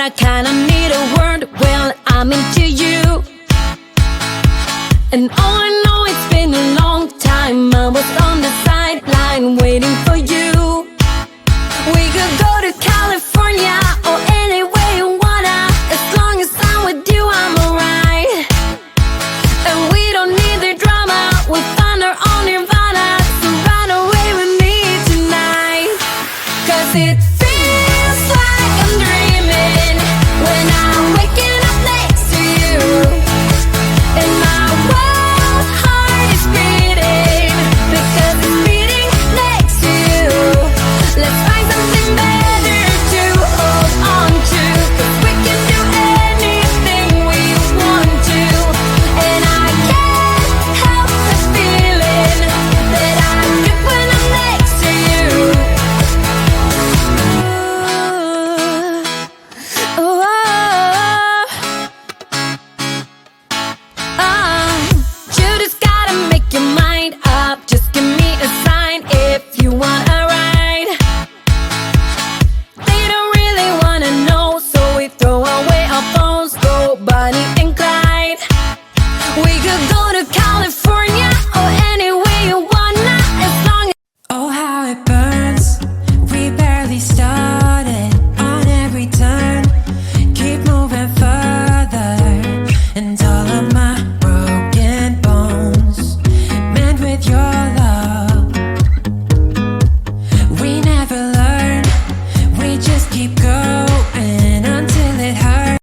I kinda need a word. Well, I'm into you, and all I know, it's been a long time. I was on the sideline waiting for you. We could go to California or anywhere you wanna. As long as I'm with you, I'm alright. And we don't need the drama, we'll find our own nirvana. So run away with me tonight, 'cause it feels like I'm dreaming when I'm waking up next to you. And my wild heart is beating because it's beating next to you. Let's find something better to hold on to, 'cause we can do anything we want to. And I can't help the feeling that I get when I'm next to you. Ooh, you just gotta make your mind up. Just give me a sign if you want a ride. They don't really wanna know, so we throw away our phones, go Bonnie and Clyde. We could go to California or anywhere you wanna, as long as Oh, how it burns. We barely started on every turn. Keep moving further, and all of my broken bones mend with your love. We never learn, we just keep going until it hurts.